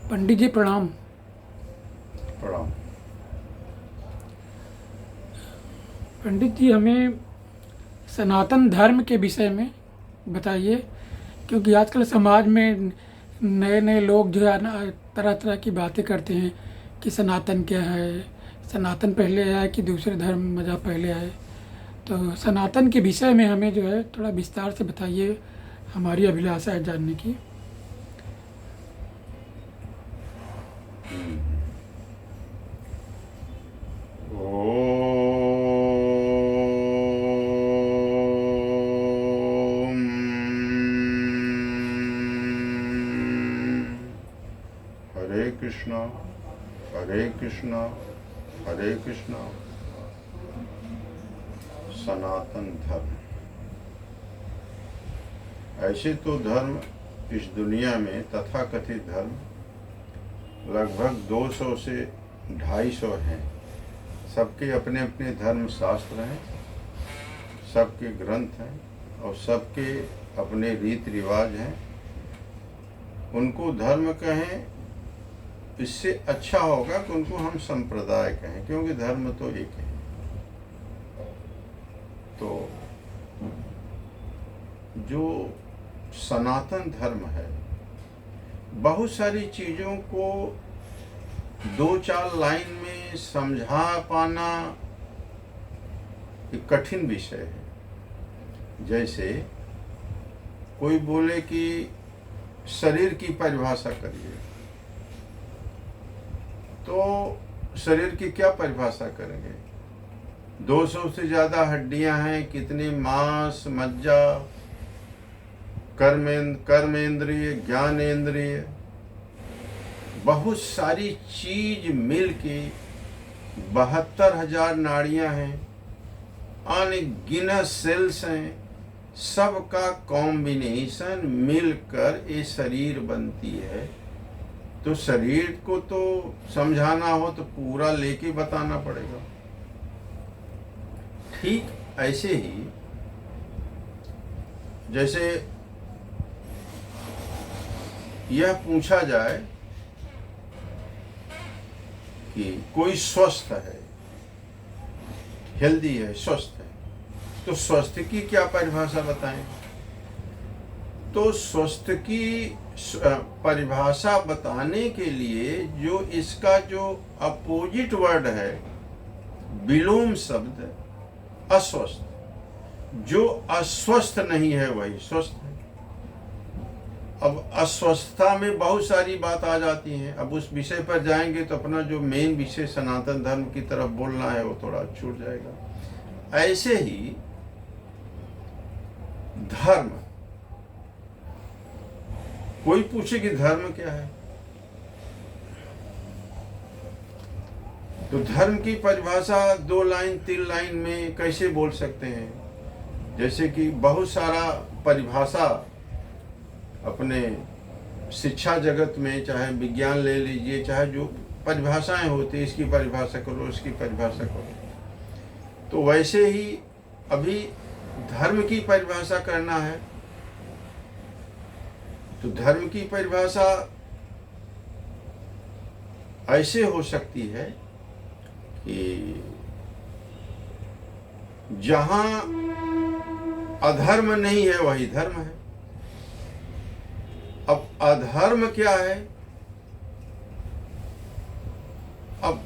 पंडित जी प्रणाम। प्रणाम। पंडित जी हमें सनातन धर्म के विषय में बताइए, क्योंकि आजकल समाज में नए नए लोग जो है ना तरह तरह की बातें करते हैं कि सनातन क्या है, सनातन पहले आया कि दूसरे धर्म मज़हब पहले आए। तो सनातन के विषय में हमें जो है थोड़ा विस्तार से बताइए, हमारी अभिलाषा है जानने की। ओम हरे कृष्णा हरे कृष्णा हरे कृष्णा। सनातन धर्म, ऐसे तो धर्म इस दुनिया में तथाकथित धर्म लगभग 200 से 250 हैं। सबके अपने अपने धर्म शास्त्र हैं, सबके ग्रंथ हैं और सबके अपने रीति रिवाज हैं। उनको धर्म कहें इससे अच्छा होगा कि उनको हम संप्रदाय कहें, क्योंकि धर्म तो एक है। तो जो सनातन धर्म है, बहुत सारी चीज़ों को दो चार लाइन में समझा पाना एक कठिन विषय है। जैसे कोई बोले कि शरीर की परिभाषा करिए, तो शरीर की क्या परिभाषा करेंगे? 200 से ज़्यादा हड्डियां हैं, कितने मांस, मज्जा, कर्मेंद्रिय, ज्ञानेंद्रिय, बहुत सारी चीज मिल के 72,000 नाड़ियां हैं, अनगिनत सेल्स हैं, सबका कॉम्बिनेशन मिलकर ये शरीर बनती है। तो शरीर को तो समझाना हो तो पूरा लेके बताना पड़ेगा। ठीक ऐसे ही जैसे यह पूछा जाए कि कोई स्वस्थ है, हेल्दी है, स्वस्थ है, तो स्वस्थ की क्या परिभाषा बताएं? तो स्वस्थ की परिभाषा बताने के लिए जो इसका जो अपोजिट वर्ड है, विलोम शब्द, अस्वस्थ, जो अस्वस्थ नहीं है वही स्वस्थ है। अब अस्वस्थता में बहुत सारी बात आ जाती हैं। अब उस विषय पर जाएंगे तो अपना जो मेन विषय सनातन धर्म की तरफ बोलना है वो थोड़ा छूट जाएगा। ऐसे ही धर्म, कोई पूछे कि धर्म क्या है, तो धर्म की परिभाषा 2 लाइन 3 लाइन में कैसे बोल सकते हैं? जैसे कि बहुत सारा परिभाषा अपने शिक्षा जगत में, चाहे विज्ञान ले लीजिए, चाहे जो परिभाषाएं होती, इसकी परिभाषा करो, इसकी परिभाषा करो। तो वैसे ही अभी धर्म की परिभाषा करना है, तो धर्म की परिभाषा ऐसे हो सकती है कि जहां अधर्म नहीं है वही धर्म है। अब अधर्म क्या है? अब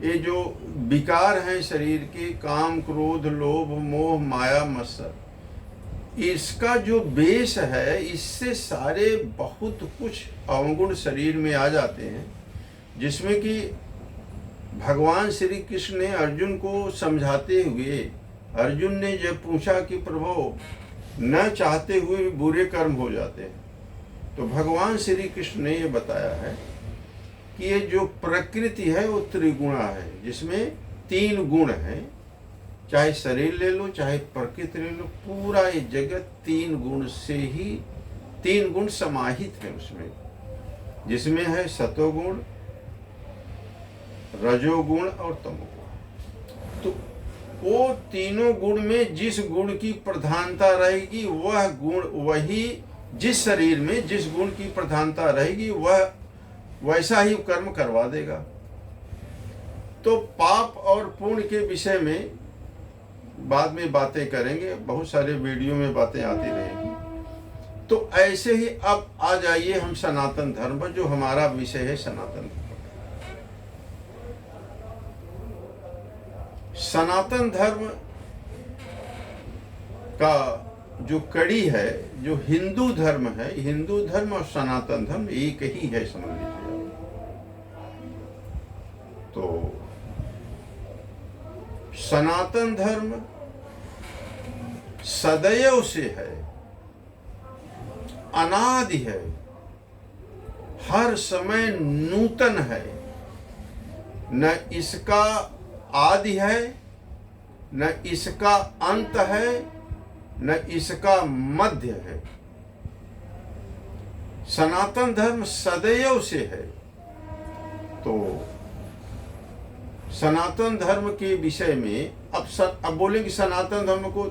ये जो विकार हैं शरीर के, काम, क्रोध, लोभ, मोह, माया, मत्सर, इसका जो बेस है, इससे सारे बहुत कुछ अवगुण शरीर में आ जाते हैं, जिसमें कि भगवान श्री कृष्ण ने अर्जुन को समझाते हुए, अर्जुन ने जब पूछा कि प्रभु न चाहते हुए भी बुरे कर्म हो जाते हैं, तो भगवान श्री कृष्ण ने ये बताया है कि ये जो प्रकृति है वो त्रिगुणा है, जिसमें 3 गुण हैं। चाहे शरीर ले लो, चाहे प्रकृति ले लो, पूरा ये जगत 3 गुण से ही, 3 गुण समाहित है उसमें, जिसमें है सतोगुण, रजोगुण और तमोगुण। तो वो तीनों गुण में जिस गुण की प्रधानता रहेगी, वह गुण, वही जिस शरीर में जिस गुण की प्रधानता रहेगी वह वैसा ही कर्म करवा देगा। तो पाप और पुण्य के विषय में बाद में बातें करेंगे, बहुत सारे वीडियो में बातें आती रहेंगी। तो ऐसे ही अब आ जाइए हम सनातन धर्म पर, जो हमारा विषय है सनातन धर्म। सनातन धर्म का जो कड़ी है, जो हिंदू धर्म है, हिंदू धर्म और सनातन धर्म एक ही है, समझ लीजिए। तो सनातन धर्म सदैव से है, अनादि है, हर समय नूतन है, न इसका आदि है, न इसका अंत है, न इसका मध्य है। सनातन धर्म सदैव से है। तो सनातन धर्म के विषय में अब बोलेंगे सनातन धर्म को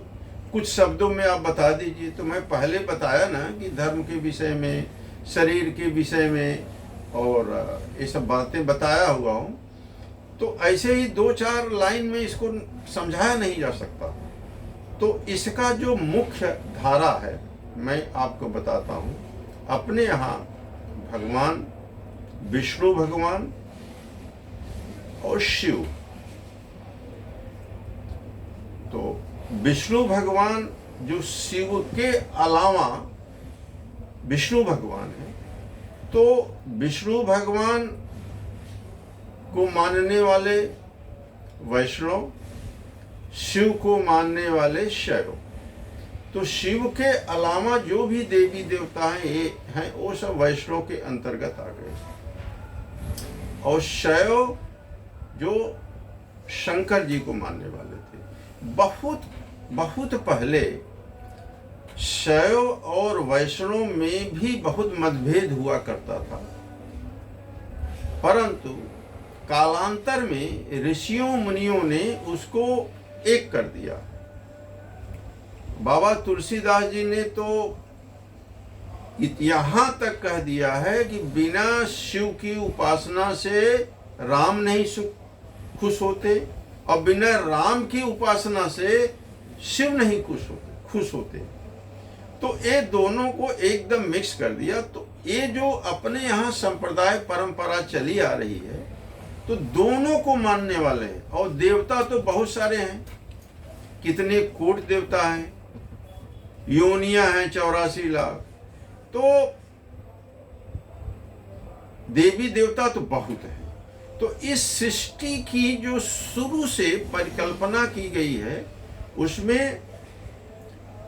कुछ शब्दों में आप बता दीजिए। तो मैं पहले बताया ना कि धर्म के विषय में, शरीर के विषय में और ये सब बातें बताया हुआ हूँ। तो ऐसे ही 2-4 लाइन में इसको समझाया नहीं जा सकता। तो इसका जो मुख्य धारा है मैं आपको बताता हूँ। अपने यहाँ भगवान विष्णु भगवान और शिव। तो विष्णु भगवान जो शिव के अलावा विष्णु भगवान है, तो विष्णु भगवान को मानने वाले वैष्णव, शिव को मानने वाले शैव। तो शिव के अलावा जो भी देवी देवता हैं वो सब वैष्णव के अंतर्गत आ गए। और शैव जो शंकर जी को मानने वाले थे। बहुत पहले शैव और वैष्णव में भी बहुत मतभेद हुआ करता था, परंतु कालांतर में ऋषियों मुनियों ने उसको एक कर दिया। बाबा तुलसीदास जी ने तो यहाँ तक कह दिया है कि बिना शिव की उपासना से राम नहीं खुश होते और बिना राम की उपासना से शिव नहीं खुश होते। तो ये दोनों को एकदम मिक्स कर दिया। तो ये जो अपने यहाँ संप्रदाय परंपरा चली आ रही है, तो दोनों को मानने वाले हैं। और देवता तो बहुत सारे हैं, कितने कोटि देवता हैं, योनियां हैं 84 लाख। तो देवी देवता तो बहुत है। तो इस सृष्टि की जो शुरू से परिकल्पना की गई है, उसमें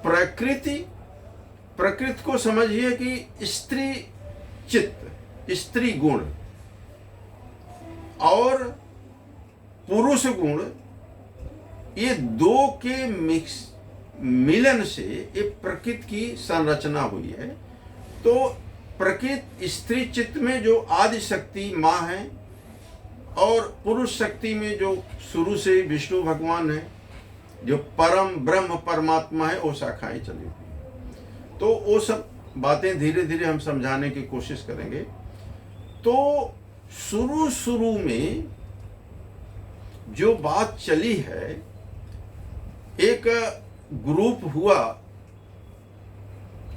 प्रकृति को समझिए कि स्त्री चित्त, स्त्री गुण और पुरुष गुण, ये दो के मिलन से ये प्रकृति की संरचना हुई है। तो प्रकृति स्त्री चित्त में जो आदि शक्ति माँ है और पुरुष शक्ति में जो शुरू से विष्णु भगवान है, जो परम ब्रह्म परमात्मा है, वो शाखाएं चली हुई। तो वो सब बातें धीरे धीरे हम समझाने की कोशिश करेंगे। तो शुरू में जो बात चली है, एक ग्रुप हुआ।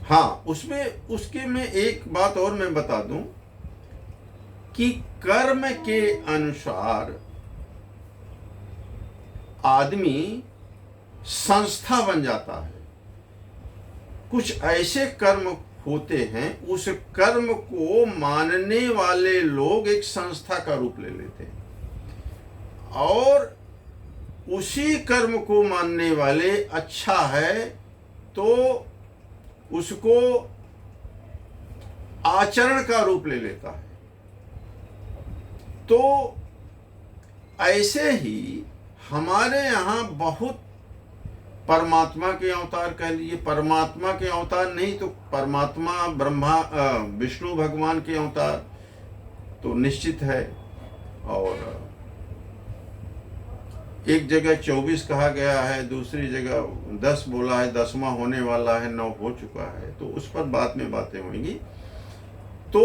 हाँ, उसके में एक बात और मैं बता दूं कि कर्म के अनुसार आदमी संस्था बन जाता है। कुछ ऐसे कर्म होते हैं, उस कर्म को मानने वाले लोग एक संस्था का रूप ले लेते हैं और उसी कर्म को मानने वाले अच्छा है तो उसको आचरण का रूप ले लेता है। तो ऐसे ही हमारे यहाँ बहुत परमात्मा के अवतार कह लीजिए, परमात्मा के अवतार नहीं तो परमात्मा ब्रह्मा विष्णु भगवान के अवतार तो निश्चित है। और एक जगह 24 कहा गया है, दूसरी जगह 10 बोला है, 10वां होने वाला है, 9 हो चुका है, तो उस पर बाद में बातें होंगी। तो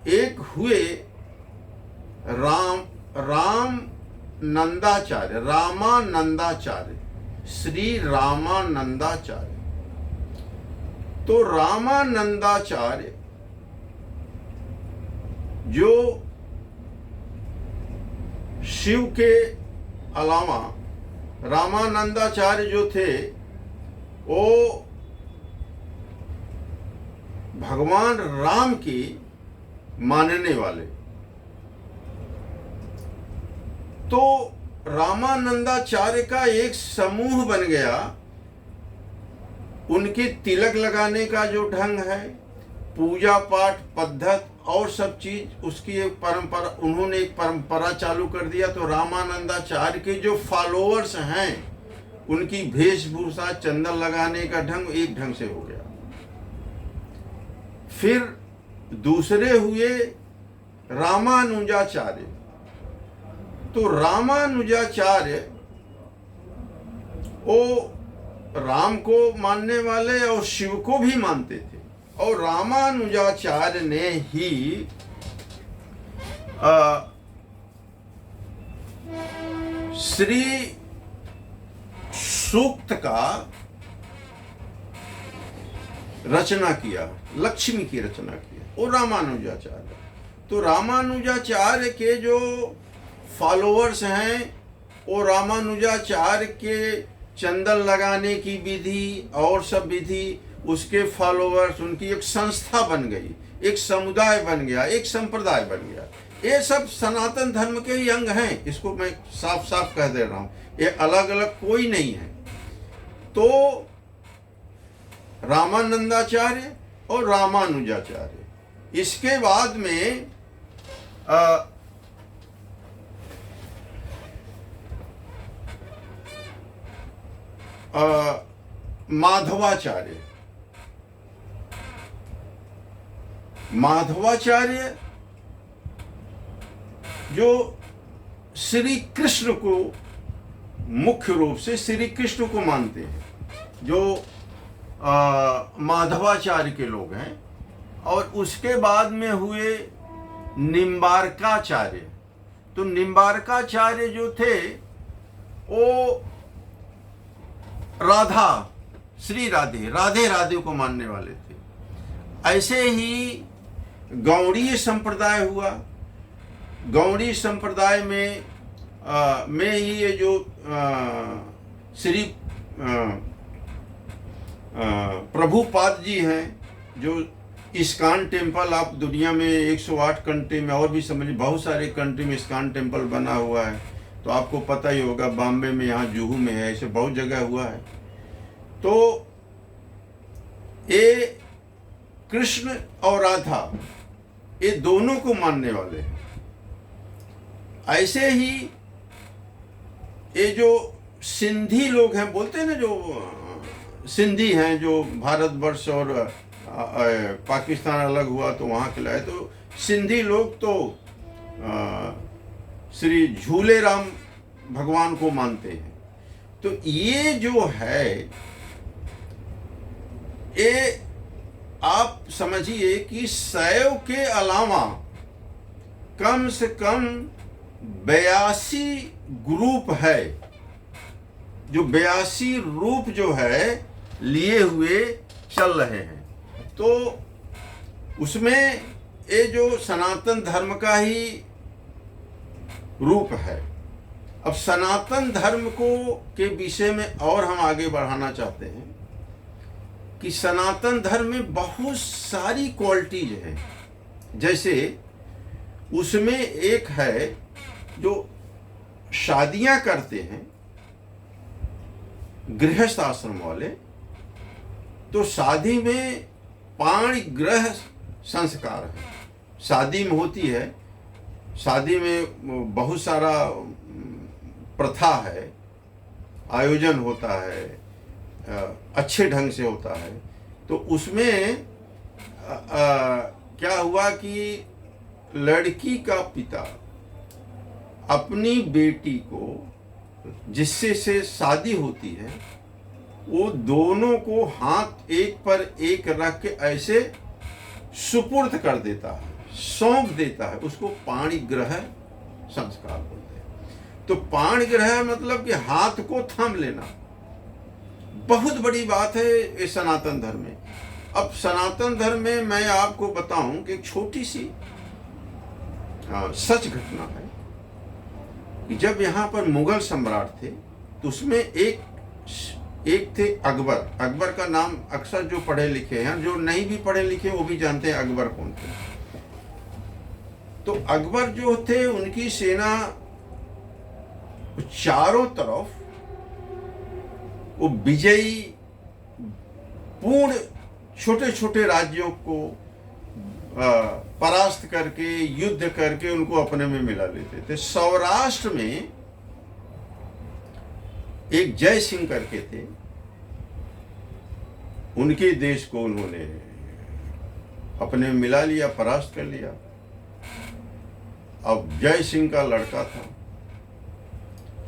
एक हुए राम नंदाचार्य, रामानंदाचार्य, श्री रामानंदाचार्य। तो रामानंदाचार्य जो शिव के अलावा रामानंदाचार्य जो थे वो भगवान राम की मानने वाले। तो रामानंदाचार्य का एक समूह बन गया। उनके तिलक लगाने का जो ढंग है, पूजा पाठ पद्धत और सब चीज, उसकी एक परंपरा, उन्होंने एक परंपरा चालू कर दिया। तो रामानंदाचार्य के जो फॉलोअर्स हैं उनकी वेशभूषा, चंदन लगाने का ढंग एक ढंग से हो गया। फिर दूसरे हुए रामानुजाचार्य। तो रामानुजाचार्य वो राम को मानने वाले और शिव को भी मानते थे। और रामानुजाचार्य ने ही श्री सूक्त का रचना किया, लक्ष्मी की रचना किया, वो रामानुजाचार्य। तो रामानुजाचार्य के जो फॉलोअर्स हैं वो रामानुजाचार्य के चंदन लगाने की विधि और सब विधि, उसके फॉलोअर्स, उनकी एक संस्था बन गई, एक समुदाय बन गया, एक संप्रदाय बन गया। ये सब सनातन धर्म के ही अंग हैं। इसको मैं साफ साफ कह दे रहा हूं, ये अलग अलग कोई नहीं है। तो रामानंदाचार्य और रामानुजाचार्य, इसके बाद में माधवाचार्य। माधवाचार्य जो श्री कृष्ण को मुख्य रूप से श्री कृष्ण को मानते हैं, जो माधवाचार्य के लोग हैं। और उसके बाद में हुए निम्बारकाचार्य। तो निम्बारकाचार्य जो थे वो राधा, श्री राधे, राधे राधे को मानने वाले थे। ऐसे ही गौड़ीय संप्रदाय हुआ। गौड़ी संप्रदाय में ही ये जो श्री प्रभुपाद जी हैं, जो इस्कॉन टेम्पल, आप दुनिया में 108 कंट्री में और भी समझिए बहुत सारे कंट्री में इस्कॉन टेम्पल बना हुआ है। तो आपको पता ही होगा, बॉम्बे में, यहाँ जुहू में है, ऐसे बहुत जगह हुआ है। तो ये कृष्ण और राधा, ये दोनों को मानने वाले हैं। ऐसे ही ये जो सिंधी लोग हैं, बोलते हैं ना, जो सिंधी हैं, जो भारतवर्ष और पाकिस्तान अलग हुआ तो वहाँ के लाए, तो सिंधी लोग तो श्री झूलेराम भगवान को मानते हैं। तो ये जो है, ये आप समझिए कि शैव के अलावा कम से कम 82 ग्रुप है, जो 82 रूप जो है लिए हुए चल रहे हैं। तो उसमें ये जो सनातन धर्म का ही रूप है। अब सनातन धर्म को के विषय में और हम आगे बढ़ाना चाहते हैं कि सनातन धर्म में बहुत सारी क्वालिटीज हैं। जैसे उसमें एक है जो शादियां करते हैं गृहस्थ आश्रम वाले। तो शादी में 5 ग्रह संस्कार है, शादी में होती है। शादी में बहुत सारा प्रथा है, आयोजन होता है, अच्छे ढंग से होता है। तो उसमें क्या हुआ कि लड़की का पिता अपनी बेटी को जिससे से शादी होती है, वो दोनों को हाथ एक पर एक रख के ऐसे सुपुर्द कर देता है, सौंप देता है। उसको पाणिग्रह संस्कार बोलते हैं। तो पाणिग्रह मतलब कि हाथ को थाम लेना, बहुत बड़ी बात है ये सनातन धर्म में। अब सनातन धर्म में मैं आपको बताऊं कि एक छोटी सी सच घटना है कि जब यहाँ पर मुगल सम्राट थे तो उसमें एक थे अकबर। अकबर का नाम अक्सर जो पढ़े लिखे हैं, जो नहीं भी पढ़े लिखे वो भी जानते हैं अकबर कौन थे। तो अकबर जो थे उनकी सेना चारों तरफ वो विजयी पूर्ण छोटे छोटे राज्यों को परास्त करके युद्ध करके उनको अपने में मिला लेते थे। सौराष्ट्र में एक जय सिंह करके थे, उनके देश को उन्होंने अपने में मिला लिया, परास्त कर लिया। अब जय सिंह का लड़का था,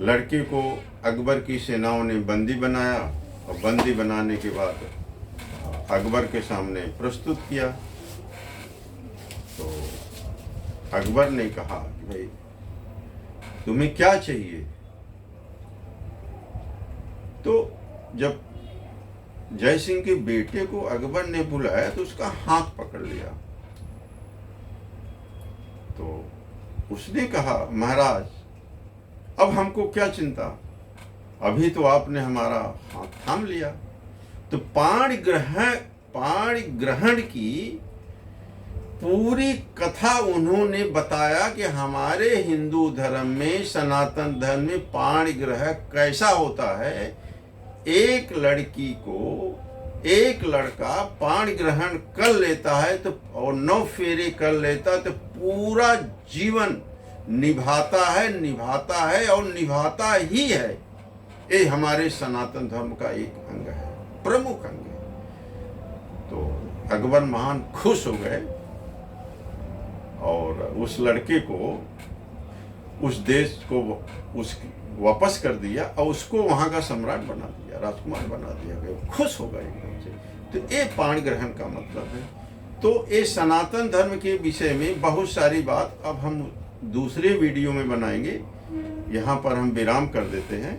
लड़के को अकबर की सेनाओं ने बंदी बनाया और बंदी बनाने के बाद अकबर के सामने प्रस्तुत किया। तो अकबर ने कहा कि भाई तुम्हें क्या चाहिए। तो जब जय सिंह के बेटे को अकबर ने बुलाया तो उसका हाथ पकड़ लिया। तो उसने कहा महाराज अब हमको क्या चिंता, अभी तो आपने हमारा हाथ थाम लिया। तो पाणिग्रहण की पूरी कथा उन्होंने बताया कि हमारे हिंदू धर्म में, सनातन धर्म में पाणिग्रह कैसा होता है। एक लड़की को एक लड़का पाणिग्रहण कर लेता है तो और 9 फेरे कर लेता तो पूरा जीवन निभाता है और निभाता ही है। ये हमारे सनातन धर्म का एक अंग है, प्रमुख अंग है। तो अकबर महान खुश हो गए और उस लड़के को उस देश को वापस कर दिया और उसको वहां का सम्राट बना दिया, राजकुमार बना दिया गया। खुश हो गए एकदम से। तो ये पाणिग्रहण का मतलब है। तो ये सनातन धर्म के विषय में बहुत सारी बात अब हम दूसरे वीडियो में बनाएंगे। यहाँ पर हम विराम कर देते हैं।